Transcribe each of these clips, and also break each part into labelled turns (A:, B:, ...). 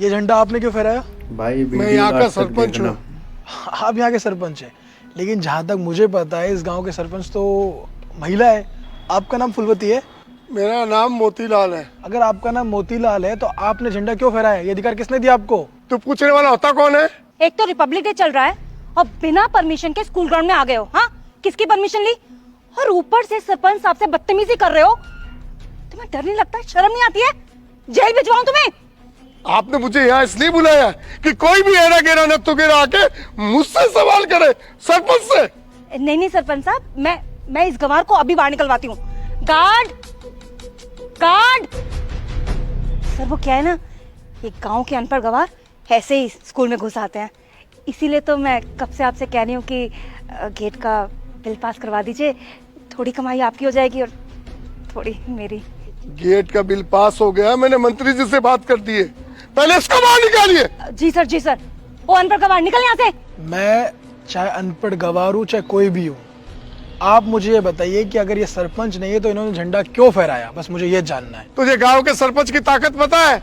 A: ये झंडा आपने क्यों फहराया?
B: भाई
C: मैं यहाँ का सरपंच हूँ।
A: आप यहाँ के सरपंच हैं, लेकिन जहाँ तक मुझे पता है इस गांव के सरपंच तो महिला है। आपका नाम फुलवती है?
C: मेरा नाम मोतीलाल है।
A: अगर आपका नाम मोतीलाल है तो आपने झंडा क्यों फहराया? ये अधिकार किसने दिया आपको?
C: तो पूछने वाला होता कौन है?
D: एक तो रिपब्लिक डे चल रहा है और बिना परमिशन के स्कूल ग्राउंड में आ गए हो। हाँ, किसकी परमिशन ली? और ऊपर से सरपंच साहब से बदतमीजी कर रहे हो। तुम्हें डर नहीं लगता? शर्म नहीं आती है? जेल भिजवाऊं तुम्हें?
C: आपने मुझे यहाँ इसलिए बुलाया कि कोई भी एरा गेरा नत्थु गेरा आके मुझसे सवाल करे, सरपंच से?
D: नहीं नहीं सरपंच साहब, मैं इस गंवार को अभी बाहर निकलवाती हूँ। Guard, guard. सर वो क्या है ना, ये गांव के अनपढ़ गंवार ऐसे ही स्कूल में घुस आते हैं, इसीलिए तो मैं कब से आपसे कह रही हूँ कि गेट का बिल पास करवा दीजिए। थोड़ी कमाई आपकी हो जाएगी और थोड़ी मेरी।
C: गेट का बिल पास हो गया, मैंने मंत्री जी से बात कर दी है। पहले इसको बाहर निकालिए।
D: जी सर, जी सर। वो अनपढ़ गंवार निकल यहाँ से।
A: मैं चाहे अनपढ़ गंवार हूँ चाहे कोई भी हूँ, आप मुझे ये बताइए कि अगर ये सरपंच नहीं है तो इन्होंने झंडा क्यों फहराया? बस मुझे ये जानना है।
C: तुझे गांव के सरपंच की ताकत पता है?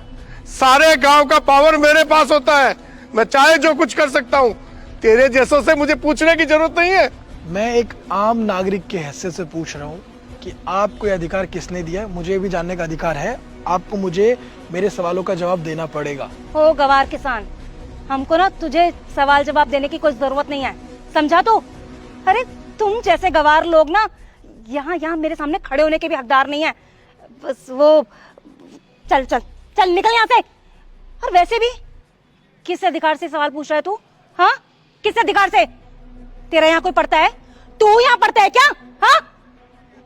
C: सारे गांव का पावर मेरे पास होता है, मैं चाहे जो कुछ कर सकता हूँ। तेरे जैसों से मुझे पूछने की जरूरत नहीं है।
A: मैं एक आम नागरिक के हैसियत से पूछ रहा हूँ कि आपको ये अधिकार किसने दिया? मुझे भी जानने का अधिकार है। आपको मुझे मेरे सवालों का जवाब देना पड़ेगा।
D: ओ गंवार किसान, हमको ना तुझे सवाल जवाब देने की कोई जरूरत नहीं है, समझा तू? अरे तुम जैसे गंवार लोग ना यहाँ मेरे सामने खड़े होने के भी हकदार नहीं है। बस वो चल चल चल निकल यहाँ से। और वैसे भी किस अधिकार से सवाल पूछ रहा है तू? हाँ, किस अधिकार से? तेरा यहाँ कोई पढ़ता है? तू यहाँ पढ़ता है क्या? हाँ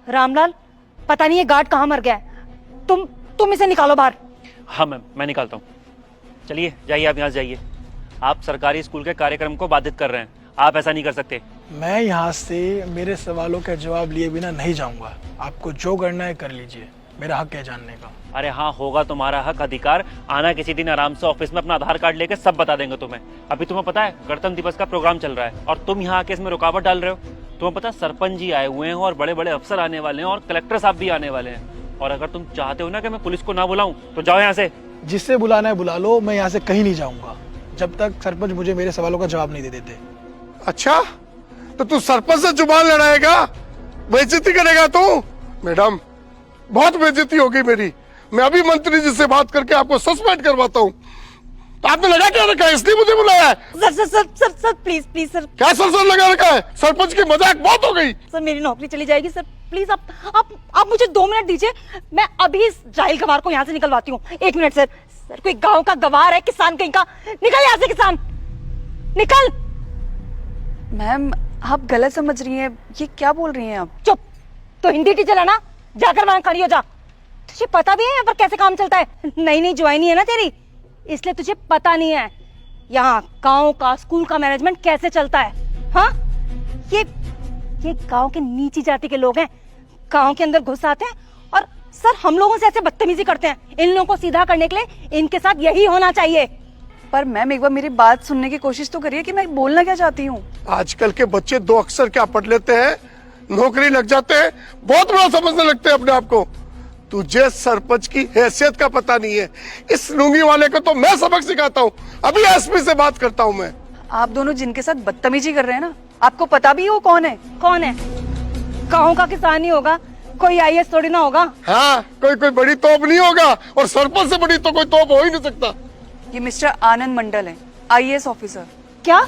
D: रामलाल, पता नहीं ये गार्ड कहाँ मर गया है। तुम इसे निकालो बाहर।
E: हाँ मैम, मैं निकालता हूँ। चलिए जाइए, आप यहाँ से जाइए। आप सरकारी स्कूल के कार्यक्रम को बाधित कर रहे हैं, आप ऐसा नहीं कर सकते।
A: मैं यहाँ से मेरे सवालों का जवाब लिए बिना नहीं जाऊंगा। आपको जो करना है कर लीजिए, मेरा हक है जानने का।
E: अरे हाँ, होगा तुम्हारा हक, अधिकार। आना किसी दिन आराम से ऑफिस में, अपना आधार कार्ड लेके सब बता देंगे तुम्हें। अभी तुम्हें पता है गणतंत्र दिवस का प्रोग्राम चल रहा है और तुम यहाँ आके इसमें रुकावट डाल रहे हो। तुम्हें पता है सरपंच जी आए हुए हैं और बड़े बड़े अफसर आने वाले हैं और कलेक्टर साहब भी आने वाले हैं। और अगर तुम चाहते हो ना कि मैं पुलिस को ना बुलाऊं तो जाओ यहाँ से।
A: जिससे बुलाना है बुला लो, मैं यहाँ से कहीं नहीं जाऊंगा जब तक सरपंच मुझे मेरे सवालों का जवाब नहीं दे देते।
C: अच्छा, तो तू सरपंच से जुबान लड़ाएगा, बेइज्जती करेगा तू? मैडम, बहुत बेइज्जती होगी मेरी। मैं अभी मंत्री जी से बात करके आपको सस्पेंड करवाता हूँ। तो आपने लगा क्या रखा है? इसलिए मुझे बुलाया है?
D: Sir please please sir.
C: क्या सर लगा रखा है? सरपंच की मजाक बहुत हो गई।
D: सर मेरी नौकरी चली जाएगी सर, प्लीज आप मुझे 2 मिनट दीजिए, मैं अभी इस जाहिल गंवार को यहाँ से निकलवाती हूँ। 1 मिनट सर। सर कोई गांव का गंवार है, किसान कहीं का। निकल यहाँ से किसान, निकल।
F: मैम आप गलत समझ रही हैं, ये क्या बोल रही हैं आप?
D: चुप। तो हिंदी टीचर है ना, जाकर वहां खड़ी हो जा। तुझे पता भी है यहाँ पर कैसे काम चलता है? नई ज्वाइनी है ना तेरी, इसलिए तुझे पता नहीं है यहाँ गांव का स्कूल का मैनेजमेंट कैसे चलता है। हाँ, ये गांव के नीची जाति के लोग हैं, गांव के अंदर घुस आते हैं और सर हम लोगों से ऐसे बदतमीजी करते हैं। इन लोगों को सीधा करने के लिए इनके साथ यही होना चाहिए।
F: पर मैम एक बार मेरी बात सुनने की कोशिश तो करिए कि मैं बोलना क्या चाहती हूँ।
C: आजकल के बच्चे 2 अक्षर क्या पढ़ लेते हैं, नौकरी लग जाते हैं, बहुत बड़ा समझने लगते हैं अपने आप को। तुझे सरपंच की हैसियत का पता नहीं है। इस लुंगी वाले को तो मैं सबक सिखाता हूँ। अभी एसपी से बात करता हूँ मैं।
F: आप दोनों जिनके साथ बदतमीजी कर रहे हैं ना, आपको पता भी है वो कौन है?
D: कौन है? गाँव का किसान ही होगा, कोई IAS थोड़ी ना होगा।
C: हाँ, कोई बड़ी तोप नहीं होगा और सरपंच से बड़ी तो कोई तोप हो ही नहीं सकता।
F: ये मिस्टर आनंद मंडल है, IAS ऑफिसर।
D: क्या?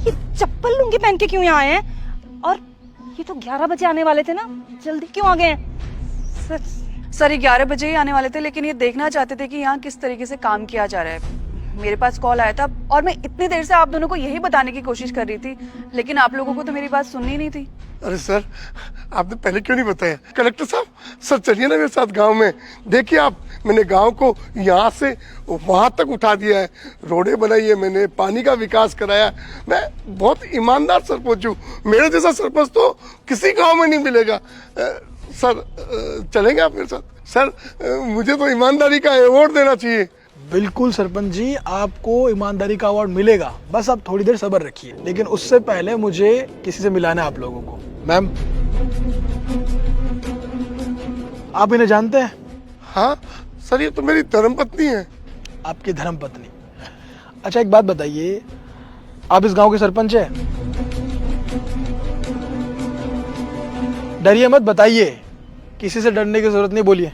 D: ये चप्पल लुंगी पहन के क्यों यहाँ आए हैं? और ये तो 11 बजे आने वाले थे ना, जल्दी क्यों आ गए हैं?
F: सर 11 बजे ही आने वाले थे, लेकिन ये देखना चाहते थे कि यहाँ किस तरीके से काम किया जा रहा है। मेरे पास कॉल आया था और मैं इतनी देर से आप दोनों को यही बताने की कोशिश कर रही थी, लेकिन आप लोगों को तो मेरी बात सुननी नहीं थी।
C: अरे सर, आपने पहले क्यों नहीं बताया? कलेक्टर साहब, सर चलिए ना मेरे साथ गांव में। देखिए आप, मैंने गांव को यहाँ से वहां तक उठा दिया है, रोडें बनाई है मैंने, पानी का विकास कराया। मैं बहुत ईमानदार सरपंच हूँ। मेरे जैसा सरपंच तो किसी गांव में नहीं मिलेगा। सर चलेंगे आप मेरे साथ? सर मुझे तो ईमानदारी का अवार्ड देना चाहिए।
A: बिल्कुल सरपंच जी, आपको ईमानदारी का अवार्ड मिलेगा, बस आप थोड़ी देर सब्र रखिए। लेकिन उससे पहले मुझे किसी से मिलाना है आप लोगों को। मैम, आप इन्हें जानते हैं?
C: हाँ सर, ये तो मेरी धर्मपत्नी है।
A: आपकी धर्मपत्नी? अच्छा एक बात बताइए, आप इस गांव के सरपंच हैं? डरिए मत, बताइए, किसी से डरने की जरूरत नहीं, बोलिए।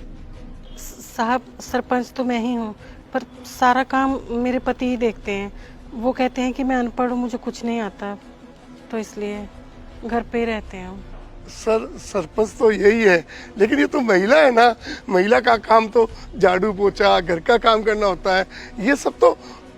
B: साहब सरपंच तो मैं ही हूँ, पर सारा काम मेरे पति ही देखते हैं। वो कहते हैं कि मैं अनपढ़ हूँ, मुझे कुछ नहीं आता, तो इसलिए घर पे ही रहते हैं।
C: सर सरपंच तो यही है, लेकिन ये तो महिला है ना, महिला का काम तो झाड़ू पोछा घर का काम करना होता है, ये सब तो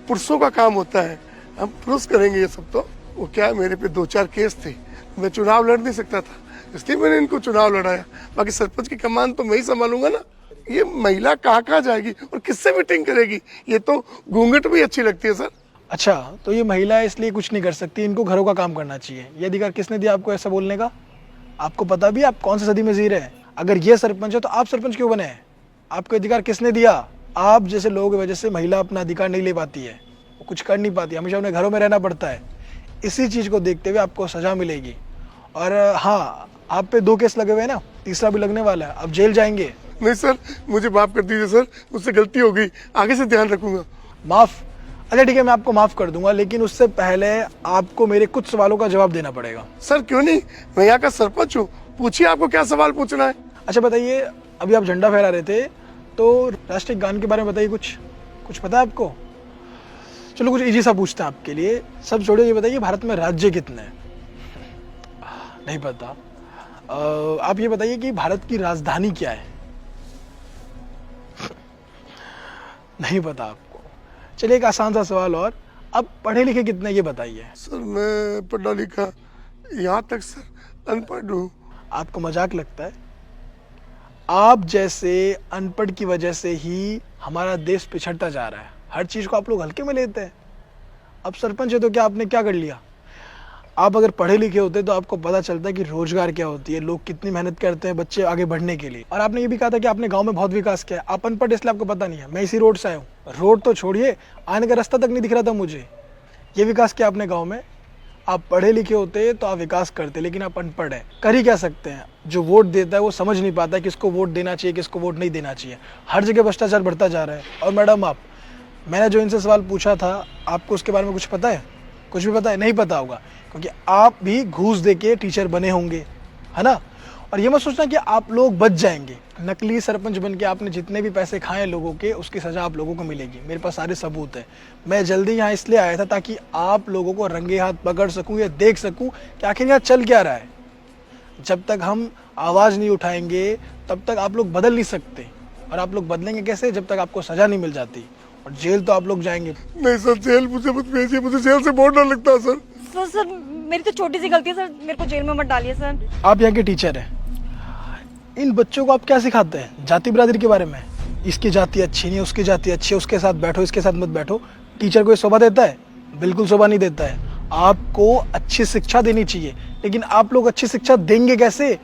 C: पुरुषों का काम होता है। हम पुरुष करेंगे ये सब तो। वो क्या है, मेरे पे 2-4 केस थे, मैं चुनाव लड़ नहीं सकता था, इसलिए मैंने इनको चुनाव लड़ाया। बाकी सरपंच की कमान तो मैं ही संभालूंगा ना। ये महिला कहाँ जाएगी और किससे मीटिंग करेगी, ये तो घूंघट भी अच्छी लगती है सर।
A: अच्छा, तो ये महिला है इसलिए कुछ नहीं कर सकती, इनको घरों का काम करना चाहिए। ये अधिकार किसने दिया आपको ऐसा बोलने का? आपको पता भी आप कौन सी सदी में जी रहे हैं? अगर ये सरपंच है तो आप सरपंच क्यों बने हैं? आपको अधिकार किसने दिया? आप जैसे लोगों की वजह से महिला अपना अधिकार नहीं ले पाती है, वो कुछ कर नहीं पाती, हमेशा उन्हें घरों में रहना पड़ता है। इसी चीज़ को देखते हुए आपको सजा मिलेगी। और हाँ, आप पे 2 केस लगे हुए हैं ना, तीसरा भी लगने वाला है, अब जेल जाएंगे।
C: नहीं सर, मुझे माफ कर दीजिए सर, मुझसे गलती हो गई, आगे से ध्यान रखूंगा।
A: माफ? अच्छा ठीक है, मैं आपको माफ कर दूंगा, लेकिन उससे पहले आपको मेरे कुछ सवालों का जवाब देना पड़ेगा।
C: सर क्यों नहीं, मैं यहाँ का सरपंच हूँ, पूछिए आपको क्या सवाल पूछना है।
A: अच्छा बताइए, अभी आप झंडा फहरा रहे थे, तो राष्ट्रीय गान के बारे में बताइए, कुछ पता है आपको? चलो कुछ इजी सा पूछते हैं आपके लिए। सब छोड़िए, ये बताइए भारत में राज्य कितने हैं? नहीं पता। आप ये बताइए कि भारत की राजधानी क्या है? नहीं पता आपको। चलिए एक आसान सा सवाल और, आप पढ़े लिखे कितने ये बताइए।
C: सर मैं पढ़ा लिखा यहाँ तक सर अनपढ़ हूँ।
A: आपको मजाक लगता है? आप जैसे अनपढ़ की वजह से ही हमारा देश पिछड़ता जा रहा है। हर चीज को आप लोग हल्के में लेते हैं। अब सरपंच है तो क्या आपने क्या कर लिया? आप अगर पढ़े लिखे होते तो आपको पता चलता है कि रोजगार क्या होती है, लोग कितनी मेहनत करते हैं बच्चे आगे बढ़ने के लिए। और आपने ये भी कहा था कि आपने गांव में बहुत विकास किया है। आप अनपढ़ इसलिए आपको पता नहीं है। मैं इसी रोड से आया हूँ, रोड तो छोड़िए, आने का रास्ता तक नहीं दिख रहा था मुझे। ये विकास किया आपने गाँव में। आप पढ़े लिखे होते तो आप विकास करते, लेकिन आप अनपढ़ है, कर ही क्या सकते हैं? जो वोट देता है वो समझ नहीं पाता है किसको वोट देना चाहिए, किसको वोट नहीं देना चाहिए। हर जगह भ्रष्टाचार बढ़ता जा रहा है। और मैडम, मैंने जो इनसे सवाल पूछा था, आपको उसके बारे में कुछ पता है? कुछ भी पता है? नहीं पता होगा, क्योंकि आप भी घूस दे के टीचर बने होंगे, है ना? और ये मत सोचना कि आप लोग बच जाएंगे। नकली सरपंच बन के आपने जितने भी पैसे खाए लोगों के, उसकी सजा आप लोगों को मिलेगी। मेरे पास सारे सबूत है। मैं जल्दी यहाँ इसलिए आया था ताकि आप लोगों को रंगे हाथ पकड़ सकूं या देख सकूं कि आखिर यहाँ चल क्या रहा है। जब तक हम आवाज़ नहीं उठाएंगे तब तक आप लोग बदल नहीं सकते। और आप लोग बदलेंगे कैसे? जब तक आपको सजा नहीं मिल जाती। और जेल तो आप लोग जाएंगे।
C: नहीं सर, जेल मुझे मत भेजिए, मुझे जेल से बहुत डर लगता है सर।
D: सर मेरी तो छोटी सी गलती है सर, मेरे को जेल में मत डालिए सर।
A: आप यहाँ के टीचर हैं, इन बच्चों को आप क्या सिखाते हैं? जाति बिरादरी के बारे में, इसकी जाति अच्छी नहीं, उसकी जाति अच्छी है, उसके साथ बैठो, इसके साथ मत बैठो। टीचर को ये शोभा देता है? बिल्कुल शोभा नहीं देता है। आपको अच्छी शिक्षा देनी चाहिए, लेकिन आप लोग अच्छी शिक्षा देंगे कैसे?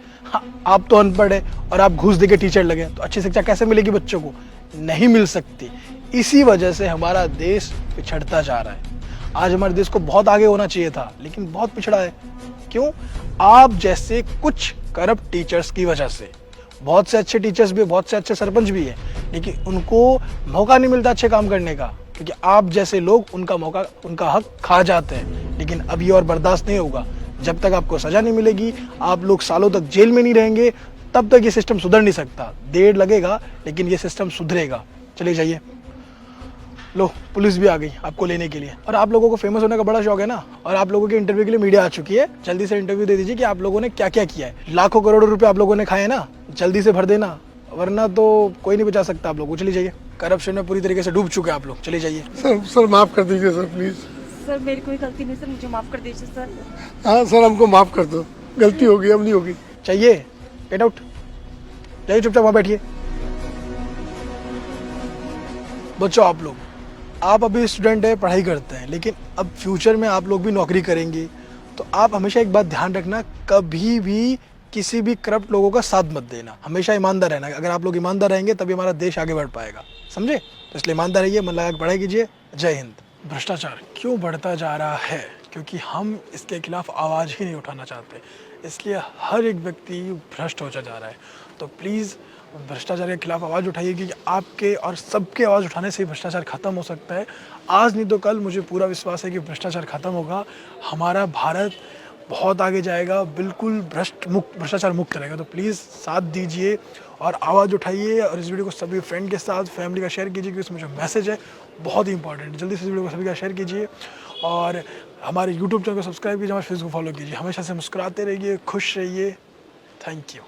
A: आप तो अनपढ़ है और आप घूस देके टीचर लगे, तो अच्छी शिक्षा कैसे मिलेगी बच्चों को? नहीं मिल सकती। इसी वजह से हमारा देश पिछड़ता जा रहा है। आज हमारे देश को बहुत आगे होना चाहिए था, लेकिन बहुत पिछड़ा है। क्यों? आप जैसे कुछ करप्ट टीचर्स की वजह से। बहुत से अच्छे टीचर्स भी, बहुत से अच्छे सरपंच भी है, लेकिन उनको मौका नहीं मिलता अच्छे काम करने का, क्योंकि आप जैसे लोग उनका मौका, उनका हक खा जाते हैं। लेकिन अब ये और बर्दाश्त नहीं होगा। जब तक आपको सजा नहीं मिलेगी, आप लोग सालों तक जेल में नहीं रहेंगे, तब तक ये सिस्टम सुधर नहीं सकता। देर लगेगा, लेकिन ये सिस्टम सुधरेगा। चलिए जाइए। लो, पुलिस भी आ गई आपको लेने के लिए। और आप लोगों को फेमस होने का बड़ा शौक है ना, और आप लोगों के इंटरव्यू के लिए मीडिया आ चुकी है। जल्दी से इंटरव्यू दे दीजिए कि आप लोगों ने क्या क्या किया है। लाखों करोड़ों रुपए आप लोगों ने खाए ना, जल्दी से भर देना, वरना तो कोई नहीं बचा सकता आप लोगों को। चलिए जाइए, करप्शन में पूरी तरीके से डूब चुके हैं आप लोग। चलिए जाइए।
C: सर माफ कर दीजिए सर, प्लीज।
D: सर मेरी कोई गलती नहीं सर, मुझे माफ कर दीजिए सर।
C: हाँ सर, हमको माफ कर दो, गलती होगी, अब नहीं होगी।
A: चाहिए, गेट आउट। जाइए, चुपचाप वहां बैठिए। बच्चों, आप अभी स्टूडेंट है, पढ़ाई करते हैं, लेकिन अब फ्यूचर में आप लोग भी नौकरी करेंगे, तो आप हमेशा एक बात ध्यान रखना, कभी भी किसी भी करप्ट लोगों का साथ मत देना। हमेशा ईमानदार रहना। अगर आप लोग ईमानदार रहेंगे तभी हमारा देश आगे बढ़ पाएगा। समझे? तो इसलिए ईमानदार रहिए, मन लगा के पढ़ाई कीजिए। जय हिंद। भ्रष्टाचार क्यों बढ़ता जा रहा है? क्योंकि हम इसके खिलाफ आवाज़ ही नहीं उठाना चाहते, इसलिए हर एक व्यक्ति भ्रष्ट होता जा रहा है। तो प्लीज़ भ्रष्टाचार के खिलाफ आवाज़ उठाइए, क्योंकि आपके और सबके आवाज़ उठाने से भ्रष्टाचार ख़त्म हो सकता है। आज नहीं तो कल मुझे पूरा विश्वास है कि भ्रष्टाचार ख़त्म होगा, हमारा भारत बहुत आगे जाएगा, बिल्कुल भ्रष्टाचार मुक्त रहेगा। तो प्लीज़ साथ दीजिए और आवाज़ उठाइए, और इस वीडियो को सभी फ्रेंड के साथ, फैमिली का शेयर कीजिए, क्योंकि इसमें जो मैसेज है बहुत ही इंपॉर्टेंट है। जल्दी से इस वीडियो को सभी का शेयर कीजिए और हमारे यूट्यूब चैनल को सब्सक्राइब कीजिए, हमारे फेसबुक फॉलो कीजिए। हमेशा से मुस्कुराते रहिए, खुश रहिए। Thank you.